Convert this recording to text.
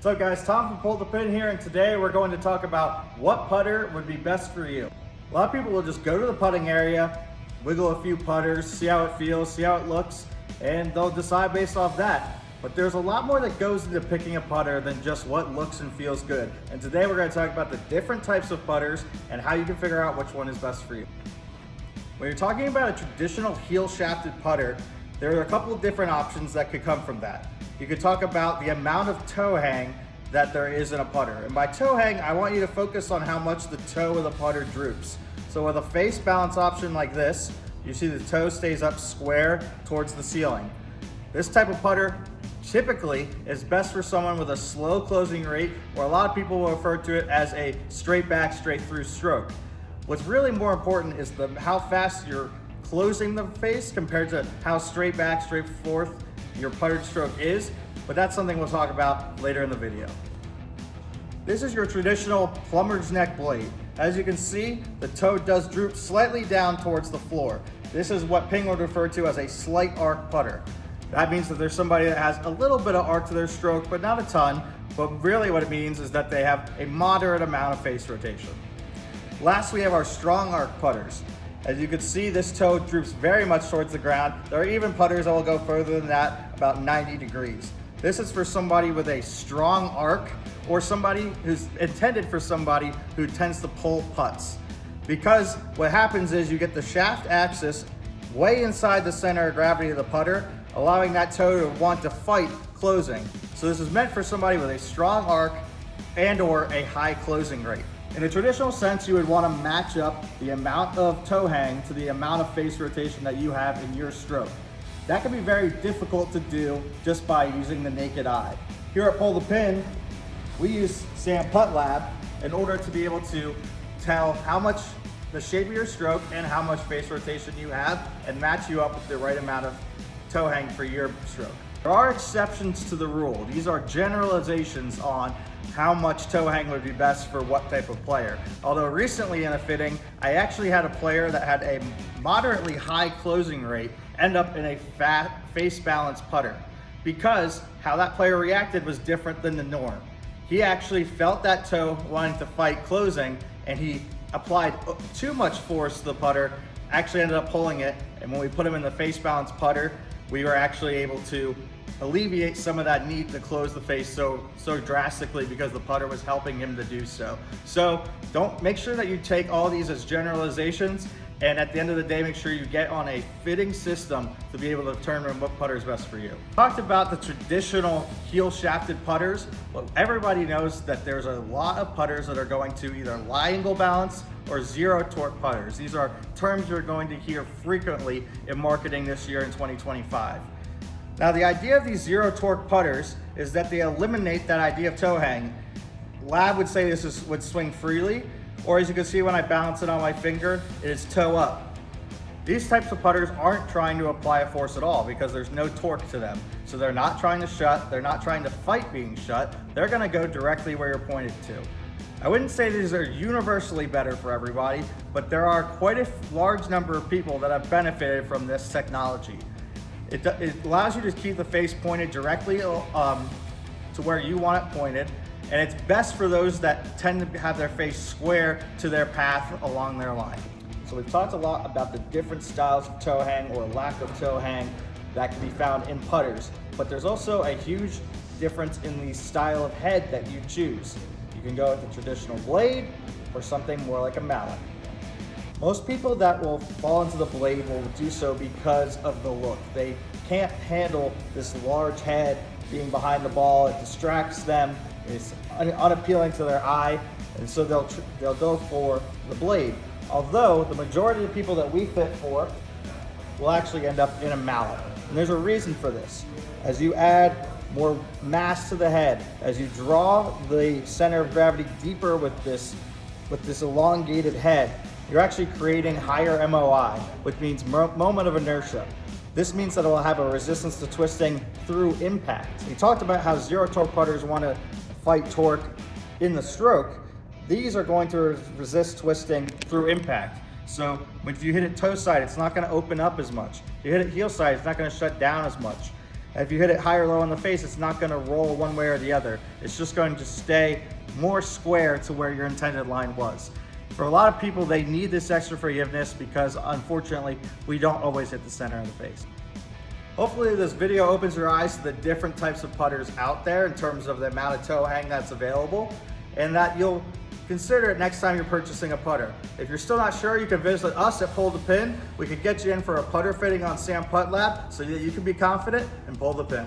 What's up guys, Tom from Pull the Pin here, and today we're going to talk about what putter would be best for you. A lot of people will just go to the putting area, wiggle a few putters, see how it feels, see how it looks, and they'll decide based off that. But there's a lot more that goes into picking a putter than just what looks and feels good. And today we're going to talk about the different types of putters and how you can figure out which one is best for you. When you're talking about a traditional heel shafted putter, there are a couple of different options that could come from that. You could talk about the amount of toe hang that there is in a putter. And by toe hang, I want you to focus on how much the toe of the putter droops. So with a face balance option like this, you see the toe stays up square towards the ceiling. This type of putter typically is best for someone with a slow closing rate, or a lot of people will refer to it as a straight back, straight through stroke. What's really more important is how fast you're closing the face compared to how straight back, straight forth your puttered stroke is, but that's something we'll talk about later in the video. This is your traditional plumber's neck blade. As you can see, the toe does droop slightly down towards the floor. This is what Ping would refer to as a slight arc putter. That means that there's somebody that has a little bit of arc to their stroke, but not a ton, but really what it means is that they have a moderate amount of face rotation. Last, we have our strong arc putters. As you can see, this toe droops very much towards the ground. There are even putters that will go further than that, about 90 degrees. This is for somebody with a strong arc, or somebody who's intended for somebody who tends to pull putts. Because what happens is you get the shaft axis way inside the center of gravity of the putter, allowing that toe to want to fight closing. So this is meant for somebody with a strong arc and or a high closing rate. In a traditional sense, you would want to match up the amount of toe hang to the amount of face rotation that you have in your stroke. That can be very difficult to do just by using the naked eye. Here at Pull the Pin, we use SAM PuttLab in order to be able to tell how much the shape of your stroke and how much face rotation you have and match you up with the right amount of toe hang for your stroke. There are exceptions to the rule. These are generalizations on how much toe hang would be best for what type of player. Although recently in a fitting, I actually had a player that had a moderately high closing rate end up in a face balance putter, because how that player reacted was different than the norm. He actually felt that toe wanting to fight closing, and he applied too much force to the putter, actually ended up pulling it, and when we put him in the face balance putter, we were actually able to alleviate some of that need to close the face so drastically because the putter was helping him to do so. So make sure that you take all these as generalizations, and at the end of the day, make sure you get on a fitting system to be able to determine what putter is best for you. Talked about the traditional heel shafted putters. Well, everybody knows that there's a lot of putters that are going to either lie angle balance or zero torque putters. These are terms you're going to hear frequently in marketing this year in 2025. Now, the idea of these zero torque putters is that they eliminate that idea of toe hang. Lab would say this would swing freely, or as you can see when I balance it on my finger, it is toe up. These types of putters aren't trying to apply a force at all because there's no torque to them. So they're not trying to shut, they're not trying to fight being shut, they're gonna go directly where you're pointed to. I wouldn't say these are universally better for everybody, but there are quite a large number of people that have benefited from this technology. It allows you to keep the face pointed directly to where you want it pointed, and it's best for those that tend to have their face square to their path along their line. So we've talked a lot about the different styles of toe hang or lack of toe hang that can be found in putters, but there's also a huge difference in the style of head that you choose. You can go with the traditional blade or something more like a mallet. Most people that will fall into the blade will do so because of the look. They can't handle this large head being behind the ball. It distracts them. It's unappealing to their eye, and so they'll go for the blade. Although the majority of people that we fit for will actually end up in a mallet. And there's a reason for this. As you add more mass to the head, as you draw the center of gravity deeper with this elongated head, you're actually creating higher MOI, which means moment of inertia. This means that it will have a resistance to twisting through impact. We talked about how zero torque putters want to fight torque in the stroke. These are going to resist twisting through impact. So if you hit it toe side, it's not going to open up as much. If you hit it heel side, it's not going to shut down as much. If you hit it high or low in the face, it's not gonna roll one way or the other. It's just going to stay more square to where your intended line was. For a lot of people, they need this extra forgiveness because unfortunately, we don't always hit the center of the face. Hopefully this video opens your eyes to the different types of putters out there in terms of the amount of toe hang that's available, and that you'll consider it next time you're purchasing a putter. If you're still not sure, you can visit us at Pull the Pin. We could get you in for a putter fitting on SAM PuttLab so that you can be confident and pull the pin.